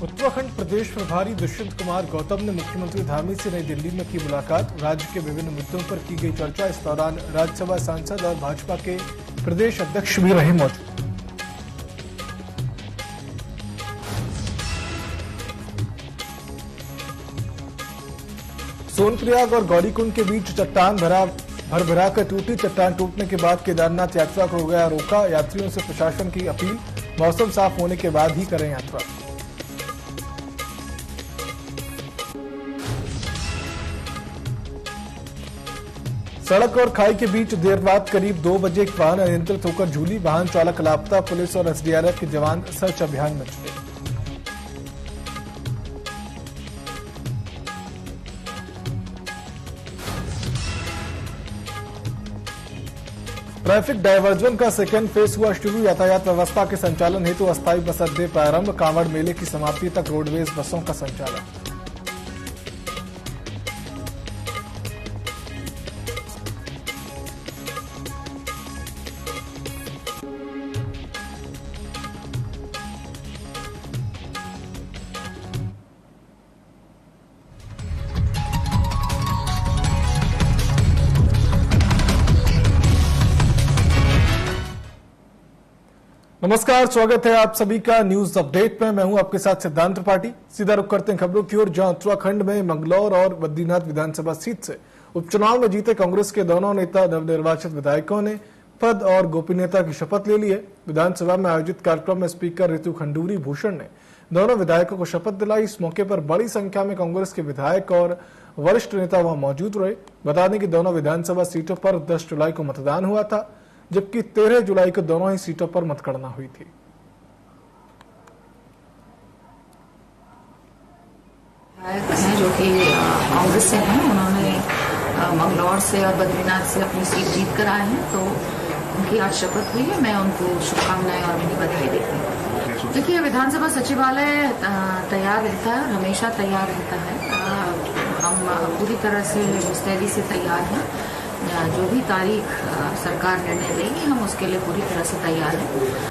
उत्तराखंड प्रदेश प्रभारी दुष्यंत कुमार गौतम ने मुख्यमंत्री धामी से नई दिल्ली में की मुलाकात। राज्य के विभिन्न मुद्दों पर की गई चर्चा। इस दौरान राज्यसभा सांसद और भाजपा के प्रदेश अध्यक्ष भी रहे मौजूद। सोनप्रयाग और गौरीकुंड के बीच चट्टान भर कर टूटी। चट्टान टूटने के बाद केदारनाथ यात्रा को हो गया रोका। यात्रियों से प्रशासन की अपील, मौसम साफ होने के बाद ही करें यात्रा। सड़क और खाई के बीच देर रात करीब 2 बजे एक वाहन अनियंत्रित होकर झूली। वाहन चालक लापता। पुलिस और एसडीआरएफ के जवान सर्च अभियान में जुटे। ट्रैफिक डायवर्जन का सेकेंड फेज हुआ शुरू। यातायात व्यवस्था के संचालन हेतु अस्थायी बस अड्डे प्रारंभ। कांवड़ मेले की समाप्ति तक रोडवेज बसों का संचालन। नमस्कार, स्वागत है आप सभी का न्यूज अपडेट में। मैं हूं आपके साथ सिद्धांत त्रिपाठी। सीधा रुख करते हैं खबरों की ओर, जहां उत्तराखंड में मंगलौर और बद्रीनाथ विधानसभा सीट से उपचुनाव में जीते कांग्रेस के दोनों नेता नवनिर्वाचित विधायकों ने पद और गोपनीयता की शपथ ले ली है। विधानसभा में आयोजित कार्यक्रम में स्पीकर ऋतु खंडूरी भूषण ने दोनों विधायकों को शपथ दिलाई। इस मौके पर बड़ी संख्या में कांग्रेस के विधायक और वरिष्ठ नेता वहां मौजूद रहे। बता दें कि दोनों विधानसभा सीटों पर 10 जुलाई को मतदान हुआ था, जबकि 13 जुलाई को दोनों ही सीटों पर मतगणना हुई थी। जो कि कांग्रेस से हैं, उन्होंने मंगलौर से और बद्रीनाथ से अपनी सीट जीत कर आए हैं, तो उनकी आज शपथ हुई है। मैं उनको शुभकामनाएं और उनकी बधाई देती हूँ। देखिए, विधानसभा सचिवालय तैयार रहता है और हमेशा तैयार रहता है। हम पूरी तरह से मुस्तैदी से तैयार हैं। जो भी तारीख सरकार निर्णय देगी, हम उसके लिए पूरी तरह से तैयार हैं।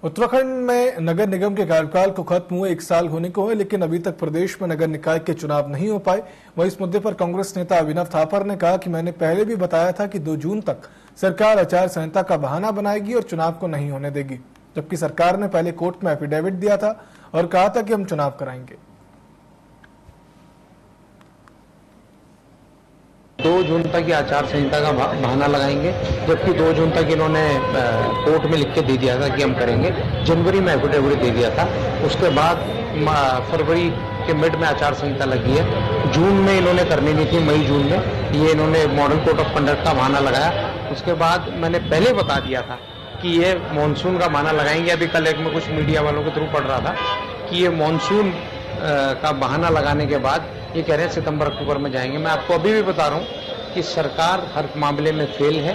उत्तराखंड में नगर निगम के कार्यकाल को खत्म हुए 1 साल होने को है, लेकिन अभी तक प्रदेश में नगर निकाय के चुनाव नहीं हो पाए। वहीं इस मुद्दे पर कांग्रेस नेता अभिनव थापर ने कहा कि मैंने पहले भी बताया था कि 2 जून तक सरकार आचार संहिता का बहाना बनाएगी और चुनाव को नहीं होने देगी, जबकि सरकार ने पहले कोर्ट में एफिडेविट दिया था और कहा था कि हम चुनाव कराएंगे। 2 जून तक ये आचार संहिता का बहाना लगाएंगे, जबकि 2 जून तक इन्होंने कोर्ट में लिख के दे दिया था कि हम करेंगे। जनवरी में एफिडेविट दे दिया था। उसके बाद फरवरी के मिड में आचार संहिता लगी है। जून में इन्होंने करनी नहीं थी, मई जून में ये इन्होंने मॉडल कोड ऑफ कंडक्ट का बहाना लगाया। उसके बाद मैंने पहले बता दिया था कि ये मानसून का बहाना लगाएंगे। अभी कल एक में कुछ मीडिया वालों के थ्रू पढ़ रहा था कि ये मानसून का बहाना लगाने के बाद ये कह रहे हैं सितंबर अक्टूबर में जाएंगे। मैं आपको अभी भी बता रहा हूँ कि सरकार हर मामले में फेल है,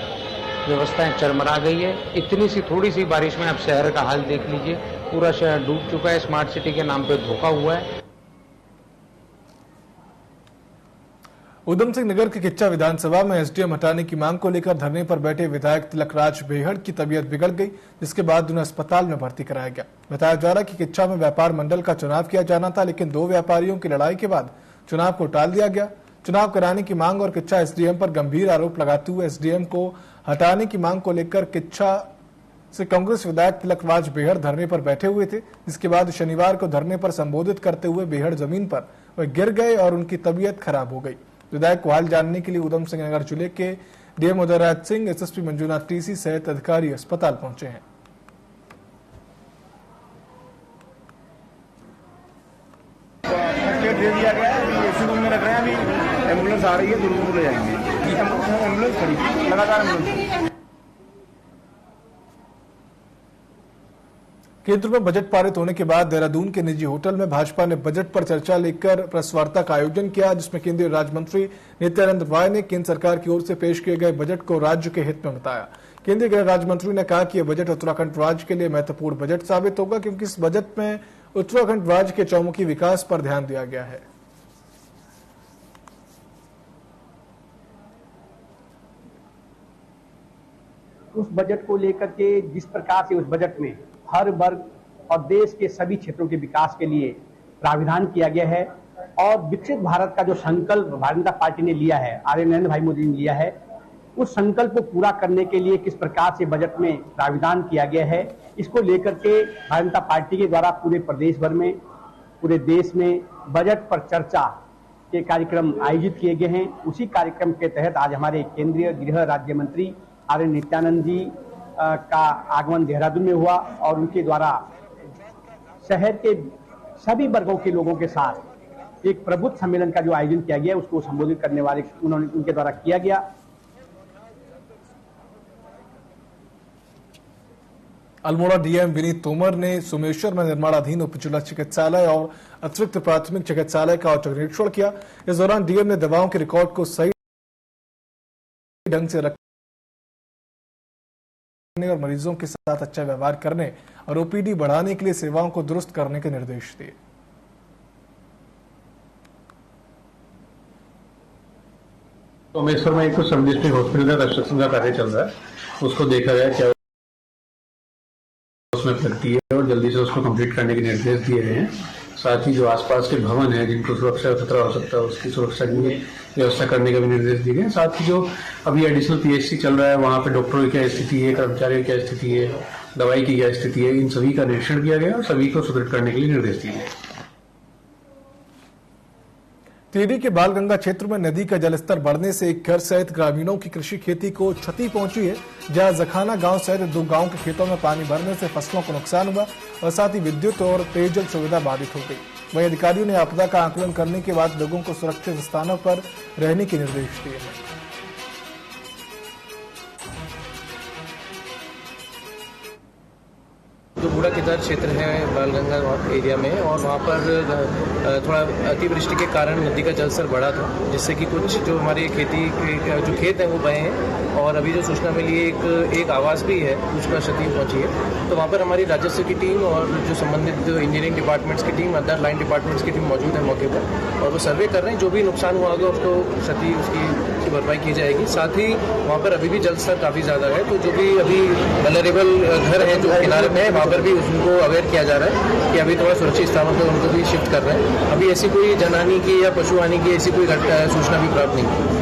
व्यवस्थाएं चरमरा गई है। इतनी सी थोड़ी सी बारिश में आप शहर का हाल देख लीजिए, पूरा शहर डूब चुका है। स्मार्ट सिटी के नाम पे धोखा हुआ है। उधम सिंह नगर के किच्चा विधानसभा में एसडीएम हटाने की मांग को लेकर धरने पर बैठे विधायक तिलकराज बेहड़ की तबीयत बिगड़ गई, जिसके बाद उन्हें अस्पताल में भर्ती कराया गया। बताया जा रहा है कि किच्चा में व्यापार मंडल का चुनाव किया जाना था, लेकिन 2 व्यापारियों की लड़ाई के बाद चुनाव को टाल दिया गया। चुनाव कराने की मांग और किच्चा एसडीएम पर गंभीर आरोप लगाते हुए एसडीएम को हटाने की मांग को लेकर किच्चा से कांग्रेस विधायक तिलकराज बेहड़ धरने पर बैठे हुए थे, जिसके बाद शनिवार को धरने पर संबोधित करते हुए बेहड़ जमीन पर वह गिर गए और उनकी तबीयत खराब हो गई। विधायक को हाल जानने के लिए उधम सिंह नगर जिले के DM Udayraj Singh, SSP Manjunath TC सहित अधिकारी अस्पताल पहुंचे हैं। दे दिया गया है, अभी एसी रूम में रख रहे हैं। अभी एम्बुलेंस आ रही है, दुर्ग ले जाएंगे। एम्बुलेंस खड़ी, लगातार एम्बुलेंस। केंद्र में बजट पारित होने के बाद देहरादून के निजी होटल में भाजपा ने बजट पर चर्चा लेकर प्रेस वार्ता का आयोजन किया, जिसमें केंद्रीय राज्य मंत्री नित्यानंद राय ने केंद्र सरकार की ओर से पेश किए गए बजट को राज्य के हित में बताया। केंद्रीय गृह राज्य मंत्री ने कहा कि यह बजट उत्तराखंड राज्य के लिए महत्वपूर्ण बजट साबित होगा, क्योंकि इस बजट में उत्तराखंड राज्य के चौमुखी विकास पर ध्यान दिया गया है। उस बजट को लेकर के जिस प्रकार से उस बजट में हर वर्ग और देश के सभी क्षेत्रों के विकास के लिए प्राविधान किया गया है। और विकसित भारत का जो संकल्प भारतीय जनता पार्टी ने लिया है, आदरणीय नरेंद्र भाई मोदी ने लिया है, उस संकल्प को पूरा करने के लिए किस प्रकार से बजट में प्राविधान किया गया है, इसको लेकर के भारतीय जनता पार्टी के द्वारा पूरे प्रदेश भर में, पूरे देश में बजट पर चर्चा के कार्यक्रम आयोजित किए गए हैं। उसी कार्यक्रम के तहत आज हमारे केंद्रीय गृह राज्य मंत्री आर्य नित्यानंद जी का आगमन देहरादून में हुआ और उनके द्वारा शहर के सभी वर्गों के लोगों के साथ एक प्रबुद्ध सम्मेलन का जो आयोजन किया गया उसको संबोधित करने वाले उनके द्वारा किया गया। अल्मोड़ा डीएम विनीत तोमर ने सोमेश्वर में निर्माणाधीन उप जिला चिकित्सालय और अतिरिक्त प्राथमिक चिकित्सालय का औचक निरीक्षण किया। इस दौरान डीएम ने दवाओं के रिकॉर्ड को सही ढंग से रखने और मरीजों के साथ अच्छा व्यवहार करने और ओपीडी बढ़ाने के लिए सेवाओं को दुरुस्त करने के निर्देश दिए। सोमेश्वर में एक तो सब डिस्ट्रिक्ट हॉस्पिटल का कंस्ट्रक्शन का कार्य चल रहा है, उसको देखा गया क्या उसमें लगती है और जल्दी से उसको कंप्लीट करने के निर्देश दिए गए हैं। साथ ही जो आसपास के भवन है जिनको सुरक्षा खतरा हो सकता है उसकी सुरक्षा की व्यवस्था करने के भी निर्देश दिए गए। साथ ही जो अभी एडिशनल पीएचसी चल रहा है वहां पे डॉक्टरों की क्या स्थिति है, कर्मचारियों की क्या स्थिति है, दवाई की क्या स्थिति है, इन सभी का निरीक्षण किया गया और सभी को सुदृढ़ करने के लिए निर्देश दिए गए। टिहरी के बालगंगा क्षेत्र में नदी का जलस्तर बढ़ने से एक घर सहित ग्रामीणों की कृषि खेती को क्षति पहुंची है, जहां जखाना गांव सहित 2 गांव के खेतों में पानी भरने से फसलों को नुकसान हुआ और साथ ही विद्युत और पेयजल सुविधा बाधित हो गई। वहीं अधिकारियों ने आपदा का आकलन करने के बाद लोगों को सुरक्षित स्थानों पर रहने के निर्देश दिए हैं। जो बूढ़ा केदार क्षेत्र है बालगंगा एरिया में और वहाँ पर थोड़ा अतिवृष्टि के कारण नदी का जलस्तर बढ़ा था, जिससे कि कुछ जो हमारी खेती जो खेत हैं वो बहे हैं और अभी जो सूचना मिली एक आवास भी है उसका क्षति पहुंची है। तो वहाँ पर हमारी राजस्व की टीम और जो संबंधित इंजीनियरिंग डिपार्टमेंट्स की टीम, अदर लाइन डिपार्टमेंट्स की टीम मौजूद है मौके पर और वो सर्वे कर रहे हैं। जो भी नुकसान हुआ होगा उसको क्षति उसकी भरपाई की जाएगी। साथ ही वहाँ पर अभी भी जलस्तर काफ़ी ज़्यादा है, तो जो भी अभी वल्नरेबल घर हैं जो किनारे में है वहाँ पर भी उनको अवेयर किया जा रहा है कि अभी थोड़ा सुरक्षित स्थानों पर उनको भी शिफ्ट कर रहे हैं। अभी ऐसी कोई जनहानि की या पशु हानि की ऐसी कोई सूचना भी प्राप्त नहीं हुई।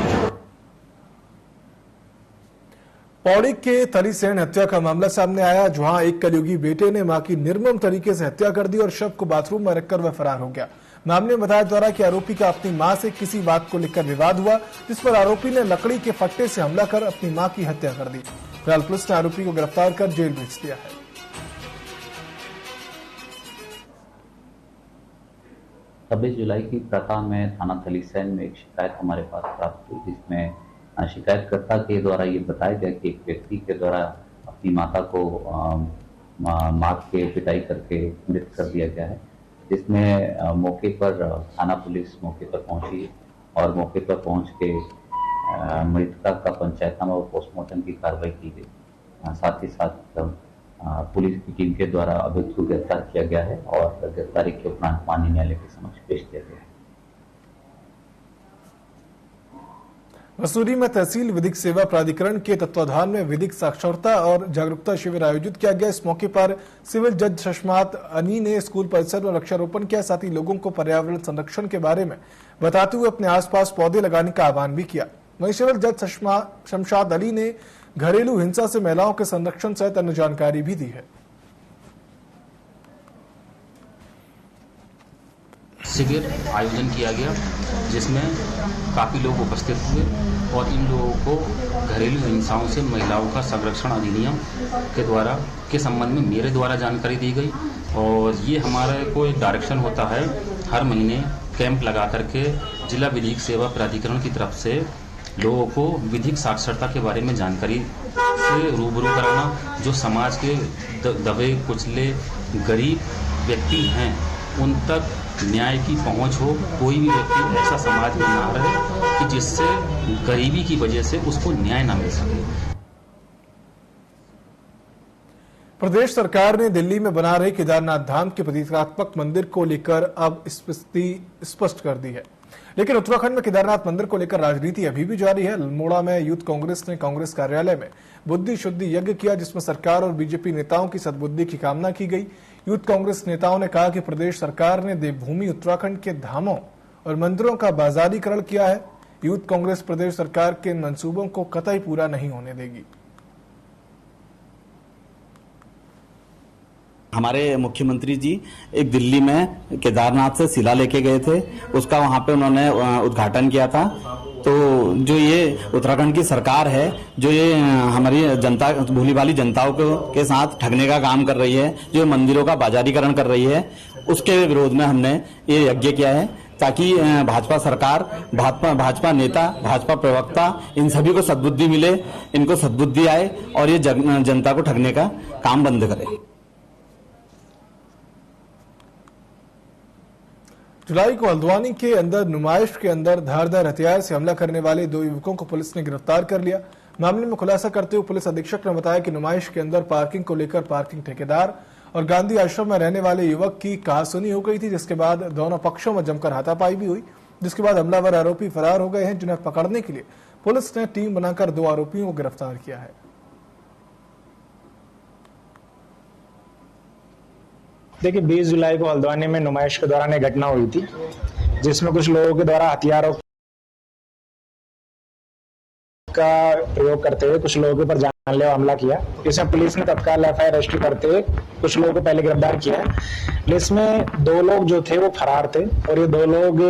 पौड़ी के तलीसेन हत्या का मामला सामने आया, जहां एक कलयुगी बेटे ने मां की निर्मम तरीके से हत्या कर दी और शव को बाथरूम में रखकर वह फरार हो गया। मामले में बताया जा रहा है कि आरोपी का अपनी मां से किसी बात को लेकर विवाद हुआ, जिस पर आरोपी ने लकड़ी के फट्टे से हमला कर अपनी मां की हत्या कर दी। फिलहाल पुलिस ने आरोपी को गिरफ्तार कर जेल भेज दिया है। 26 जुलाई की प्रातः में थाना तलीसेन में एक शिकायत हमारे पास प्राप्त हुई, जिसमें शिकायतकर्ता के द्वारा ये बताया गया कि एक व्यक्ति के द्वारा अपनी माता को मार के पिटाई करके मृत कर दिया गया है। जिसमें मौके पर थाना पुलिस मौके पर पहुंची और मौके पर पहुंच के मृतका का पंचायतनामा और पोस्टमार्टम की कार्रवाई की गई। साथ ही साथ पुलिस की टीम के द्वारा अभियुक्त को गिरफ्तार किया गया है और गिरफ्तारी के उपरांत माननीय न्यायालय के समक्ष पेश किया गया है। मसूरी में तहसील विधिक सेवा प्राधिकरण के तत्वाधान में विधिक साक्षरता और जागरूकता शिविर आयोजित किया गया। इस मौके पर सिविल जज शशमात अनी ने स्कूल परिसर में वृक्षारोपण किया, साथ ही लोगों को पर्यावरण संरक्षण के बारे में बताते हुए अपने आसपास पौधे लगाने का आह्वान भी किया। वहीं सिविल जज शमशाद अली ने घरेलू हिंसा से महिलाओं के संरक्षण सहित अन्य जानकारी भी दी है। शिविर आयोजन किया गया जिसमें काफ़ी लोग उपस्थित हुए और इन लोगों को घरेलू हिंसाओं से महिलाओं का संरक्षण अधिनियम के संबंध में मेरे द्वारा जानकारी दी गई। और ये हमारे को एक डायरेक्शन होता है हर महीने कैंप लगा करके जिला विधिक सेवा प्राधिकरण की तरफ से लोगों को विधिक साक्षरता के बारे में जानकारी से रूबरू कराना। जो समाज के दबे कुचले गरीब व्यक्ति हैं उन तक न्याय की पहुंच हो, कोई भी व्यक्ति ऐसा समाज में ना रहे कि जिससे गरीबी की वजह से उसको न्याय ना मिल सके। प्रदेश सरकार ने दिल्ली में बना रहे केदारनाथ धाम के प्रतीकात्मक मंदिर को लेकर अब स्थिति स्पष्ट कर दी है, लेकिन उत्तराखंड में केदारनाथ मंदिर को लेकर राजनीति अभी भी जारी है। अल्मोड़ा में यूथ कांग्रेस ने कांग्रेस कार्यालय में बुद्धि शुद्धि यज्ञ किया, जिसमें सरकार और बीजेपी नेताओं की सद्बुद्धि की कामना की गई। यूथ कांग्रेस नेताओं ने कहा कि प्रदेश सरकार ने देवभूमि उत्तराखंड के धामों और मंदिरों का बाजारीकरण किया है। यूथ कांग्रेस प्रदेश सरकार के इन मंसूबों को कतई पूरा नहीं होने देगी। हमारे मुख्यमंत्री जी एक दिल्ली में केदारनाथ से शिला लेके गए थे, उसका वहां पे उन्होंने उद्घाटन किया था। तो जो ये उत्तराखंड की सरकार है, जो ये हमारी जनता, भोली भाली जनताओं के साथ ठगने का काम कर रही है, जो मंदिरों का बाजारीकरण कर रही है, उसके विरोध में हमने ये यज्ञ किया है, ताकि भाजपा सरकार, भाजपा नेता, भाजपा प्रवक्ता, इन सभी को सद्बुद्धि मिले, इनको सद्बुद्धि आए और ये जनता को ठगने का काम बंद करे। जुलाई को हल्द्वानी के अंदर नुमाइश के अंदर धारदार हथियार से हमला करने वाले 2 युवकों को पुलिस ने गिरफ्तार कर लिया। मामले में खुलासा करते हुए पुलिस अधीक्षक ने बताया कि नुमाइश के अंदर पार्किंग को लेकर पार्किंग ठेकेदार और गांधी आश्रम में रहने वाले युवक की कहासुनी हो गई थी, जिसके बाद दोनों पक्षों में जमकर हाथापाई भी हुई, जिसके बाद हमलावर आरोपी फरार हो गए हैं, जिन्हें पकड़ने के लिए पुलिस ने टीम बनाकर 2 आरोपियों को गिरफ्तार किया है। देखिए 20 जुलाई को हल्द्वानी में नुमाइश के दौरान एक घटना हुई थी, जिसमें कुछ लोगों के द्वारा हथियारों का प्रयोग करते हुए कुछ लोगों के ऊपर जानलेवा हमला किया। इसमें पुलिस ने तत्काल एफआईआर रजिस्टर करते हुए कुछ लोगों को पहले गिरफ्तार किया। इसमें 2 लोग जो थे वो फरार थे और ये 2 लोग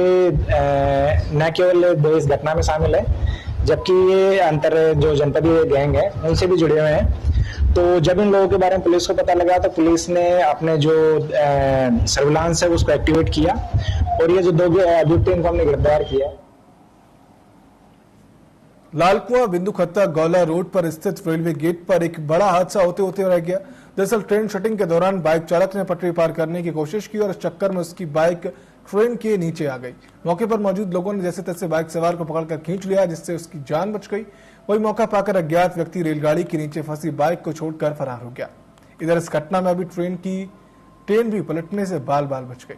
न केवल 2 इस घटना में शामिल है, जबकि ये अंतर जो जनपदीय गैंग है उनसे भी जुड़े हुए हैं। तो जब इन लोगों के बारे में पुलिस को पता लगा तो पुलिस ने अपने जो सर्विलांस है उसको एक्टिवेट किया और ये जो 2 अभियुक्त इनको हमने गिरफ्तार किया। लालकुआं बिंदुखत्ता गौला रोड पर स्थित रेलवे गेट पर एक बड़ा हादसा होते होते रह गया। दरअसल ट्रेन शटिंग के दौरान बाइक चालक ने पटरी पार करने की कोशिश की और इस चक्कर में उसकी बाइक ट्रेन के नीचे आ गई। मौके पर मौजूद लोगों ने जैसे तैसे बाइक सवार को पकड़कर खींच लिया, जिससे उसकी जान बच गई। वही मौका पाकर अज्ञात व्यक्ति रेलगाड़ी के नीचे फंसी बाइक को छोड़कर फरार हो गया। इधर इस घटना में अभी ट्रेन भी पलटने से बाल बाल बच गई।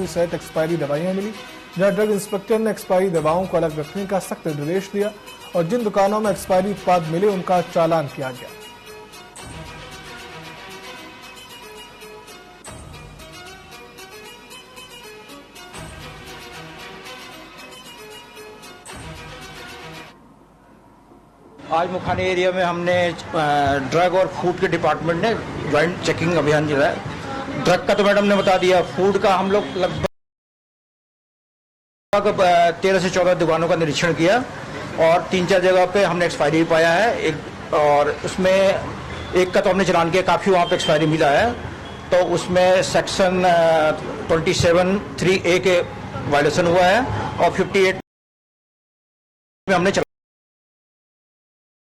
सेट एक्सपायरी दवाइयां मिली, जहां ड्रग इंस्पेक्टर ने एक्सपायरी दवाओं को अलग रखने का सख्त निर्देश दिया और जिन दुकानों में एक्सपायरी उत्पाद मिले उनका चालान किया गया। आज मुखानी एरिया में हमने ड्रग और फूड के डिपार्टमेंट ने ज्वाइंट चेकिंग अभियान चलाया। ड्रग का तो मैडम ने बता दिया, फूड का हम लोग लगभग 13 से 14 दुकानों का निरीक्षण किया और 3-4 जगह पे हमने एक्सपायरी पाया है। और उसमें एक का तो हमने चलान किया, काफी वहां पे एक्सपायरी मिला है। तो उसमें सेक्शन 27(3)(a) के वायलेशन हुआ है और 58 में हमने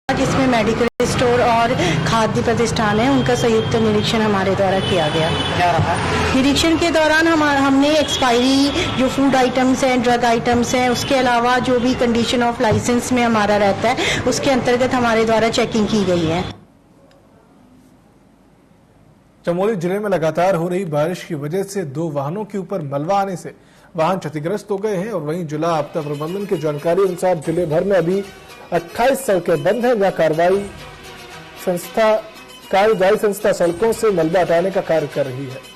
जिसमें मेडिकल स्टोर और खाद्य प्रतिष्ठान है, उनका संयुक्त निरीक्षण हमारे द्वारा किया गया। क्या रहा निरीक्षण के दौरान हमने एक्सपायरी जो फूड आइटम्स हैं, ड्रग आइटम्स हैं, उसके अलावा जो भी कंडीशन ऑफ लाइसेंस में हमारा रहता है उसके अंतर्गत हमारे द्वारा चेकिंग की गई है। चमोली जिले में लगातार हो रही बारिश की वजह से 2 वाहनों के ऊपर मलबा आने से वाहन क्षतिग्रस्त हो गए हैं और वहीं जिला आपदा प्रबंधन की जानकारी अनुसार जिले भर में अभी 28 सड़कें बंद हैं, जहां कार्यदायी संस्था सड़कों से मलबा हटाने का कार्य कर रही है।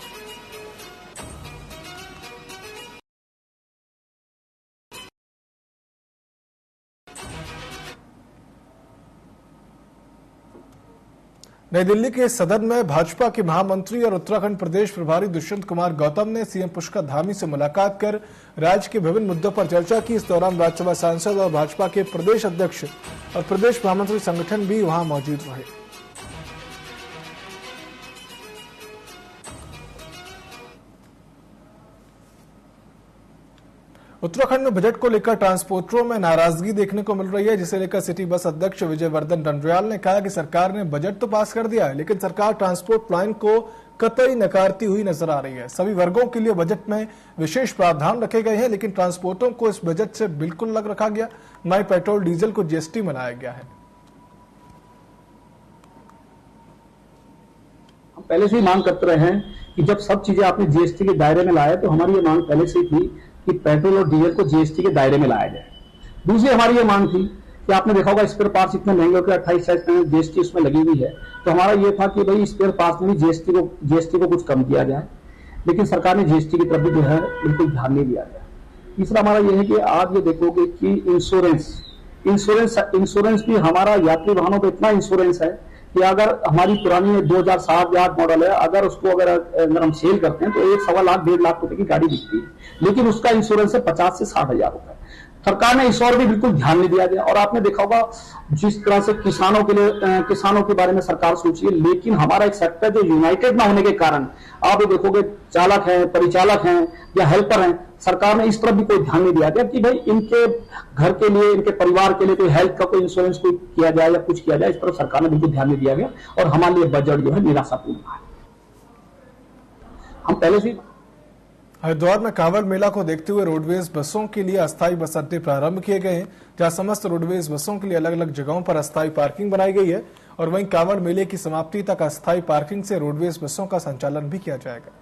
नई दिल्ली के सदन में भाजपा के महामंत्री और उत्तराखंड प्रदेश प्रभारी दुष्यंत कुमार गौतम ने सीएम पुष्कर धामी से मुलाकात कर राज्य के विभिन्न मुद्दों पर चर्चा की। इस दौरान राज्यसभा सांसद और भाजपा के प्रदेश अध्यक्ष और प्रदेश महामंत्री संगठन भी वहां मौजूद रहे। उत्तराखंड में बजट को लेकर ट्रांसपोर्टरों में नाराजगी देखने को मिल रही है, जिसे लेकर सिटी बस अध्यक्ष विजय वर्धन डंडरियाल ने कहा कि सरकार ने बजट तो पास कर दिया है, लेकिन सरकार ट्रांसपोर्ट लाइन को कतई नकारती हुई नजर आ रही है। सभी वर्गों के लिए बजट में विशेष प्रावधान रखे गए हैं, लेकिन ट्रांसपोर्टरों को इस बजट से बिल्कुल अलग रखा गया। नए पेट्रोल डीजल को जीएसटी में लाया गया है। पहले से ही मांग करते रहे हैं कि जब सब चीजें आपने जीएसटी के दायरे में लाया तो हमारी ये मांग पहले से ही थी कि पेट्रोल और डीजल को जीएसटी के दायरे में लाया जाए। दूसरी हमारी ये मांग थी कि आपने देखा होगा स्पेयर पार्ट्स इतने महंगे होकर 28% जीएसटी उसमें लगी हुई है, तो हमारा ये था कि भाई स्पेयर पार्ट्स में जीएसटी को कुछ कम किया जाए, लेकिन सरकार ने जीएसटी की तरफ भी जो है बिल्कुल ध्यान नहीं दिया गया। तीसरा हमारा ये है कि आप ये देखोगे कि इंश्योरेंस भी हमारा यात्री वाहनों पर इतना इंश्योरेंस है कि अगर हमारी पुरानी 2007 या 8 मॉडल है, अगर हम सेल करते हैं तो 1.25 लाख 1.5 लाख रुपए की गाड़ी बिकती है, लेकिन उसका इंश्योरेंस है 50 से 60 हजार रुपए। सरकार ने इस और भी बिल्कुल ध्यान नहीं दिया गया। और आपने देखा होगा जिस तरह से किसानों के बारे में सरकार सोची है, लेकिन हमारा एक सेक्टर जो यूनाइटेड ना होने के कारण आप ये देखोगे चालक हैं, परिचालक हैं या हेल्पर हैं, सरकार ने इस तरफ भी कोई ध्यान नहीं दिया गया कि भाई इनके घर के लिए, इनके परिवार के लिए कोई हेल्थ का कोई इंश्योरेंस कोई किया जाए या कुछ किया जाए, इस तरफ सरकार ने बिल्कुल ध्यान नहीं दिया गया और हमारे लिए बजट जो है निराशापूर्ण है। हम पहले से हरिद्वार में कांवड़ मेला को देखते हुए रोडवेज बसों के लिए अस्थायी बस अड्डे प्रारंभ किए गए हैं, जहां समस्त रोडवेज बसों के लिए अलग अलग जगहों पर अस्थायी पार्किंग बनाई गई है और वहीं कांवड़ मेले की समाप्ति तक अस्थायी पार्किंग से रोडवेज बसों का संचालन भी किया जाएगा।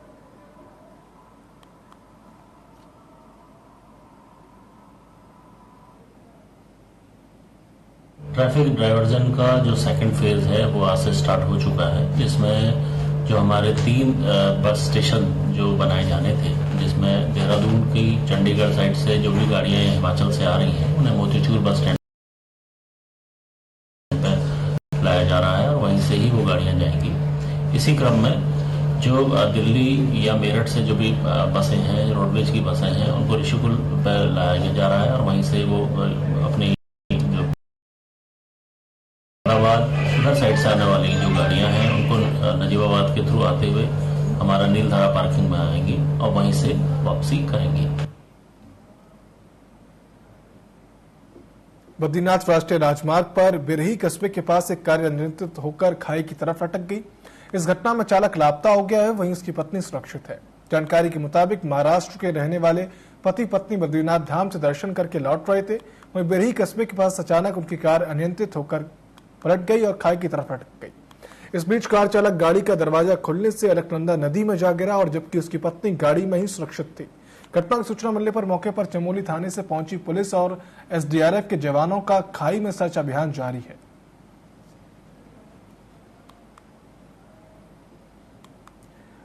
ट्रैफिक डाइवर्जन का जो सेकंड फेज है वो आज से स्टार्ट हो चुका है, जिसमें जो हमारे 3 बस स्टेशन जो बनाए जाने थे, जिसमें देहरादून की चंडीगढ़ साइड से जो भी गाड़ियां हिमाचल से आ रही हैं उन्हें मोतीचूर बस स्टैंड पर लाया जा रहा है और वहीं से ही वो गाड़ियां जाएंगी। इसी क्रम में जो दिल्ली या मेरठ से जो भी बसें हैं, रोडवेज की बसें हैं, उनको ऋषिकुल पर लाया जा रहा है और वहीं से वो अपनी उधर साइड से आने वाली जो गाड़ियां हैं उनको नजीबाबाद के थ्रू आते हुए हमारा नीलधारा पार्किंग में आएंगी और वहीं से वापसी करेंगी। बद्रीनाथ राष्ट्रीय राजमार्ग पर बिरही कस्बे के पास एक कार अनियंत्रित होकर खाई की तरफ लटक गई। इस घटना में चालक लापता हो गया है, वहीं उसकी पत्नी सुरक्षित है। जानकारी के मुताबिक महाराष्ट्र के रहने वाले पति पत्नी बद्रीनाथ धाम से दर्शन करके लौट रहे थे, वहीं बिरही कस्बे के पास अचानक उनकी कार अनियंत्रित होकर पलट गई और खाई की तरफ लटक गई। इस बीच कार चालक गाड़ी का दरवाजा खुलने से अलकनंदा नदी में जा गिरा और जबकि उसकी पत्नी गाड़ी में ही सुरक्षित थी। घटना की सूचना मिलने पर मौके पर चमोली थाने से पहुंची पुलिस और एसडीआरएफ के जवानों का खाई में सर्च अभियान जारी है।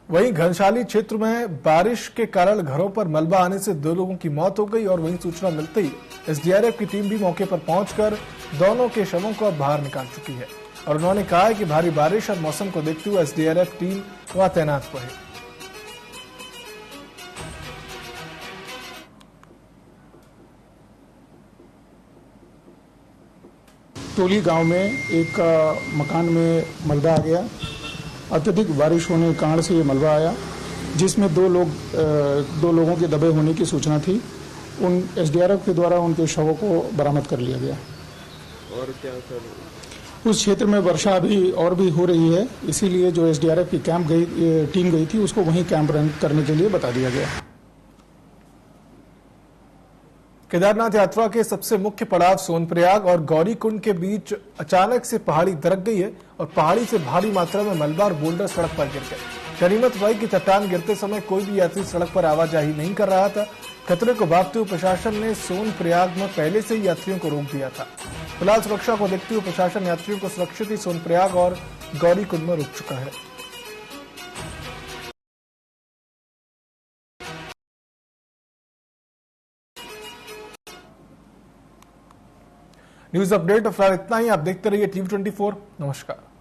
वहीं घनशाली क्षेत्र में बारिश के कारण घरों पर मलबा आने से 2 लोगों की मौत हो गई और वहीं सूचना मिलते ही एसडीआरएफ की टीम भी मौके पर पहुंचकर दोनों के शवों को बाहर निकाल चुकी है और उन्होंने कहा है कि भारी बारिश और मौसम को देखते हुए एसडीआरएफ टीम वहां तैनात रहे। टोली गांव में एक मकान में मलबा आ गया। अत्यधिक बारिश होने के कारण से ये मलबा आया, जिसमें 2 लोगों के दबे होने की सूचना थी। उन एसडीआरएफ के द्वारा उनके शवों को बरामद कर लिया गया। और क्या सर उस क्षेत्र में वर्षा अभी और भी हो रही है, इसीलिए जो एसडीआरएफ की टीम गई थी उसको वहीं कैंप रन करने के लिए बता दिया गया। केदारनाथ यात्रा के सबसे मुख्य पड़ाव सोनप्रयाग और गौरीकुंड के बीच अचानक से पहाड़ी दरक गई है और पहाड़ी से भारी मात्रा में मलबा और बोल्डर सड़क पर गिर गए। गनीमत भाई की चट्टान गिरते समय कोई भी यात्री सड़क पर आवाजाही नहीं कर रहा था। खतरे को भांपते हुए प्रशासन ने सोनप्रयाग में पहले से ही यात्रियों को रोक दिया था। फिलहाल सुरक्षा को देखते हुए प्रशासन यात्रियों को सुरक्षित ही सोनप्रयाग और गौरीकुंड में रोक चुका है। न्यूज अपडेट फिलहाल इतना ही। आप देखते रहिए TV24। नमस्कार।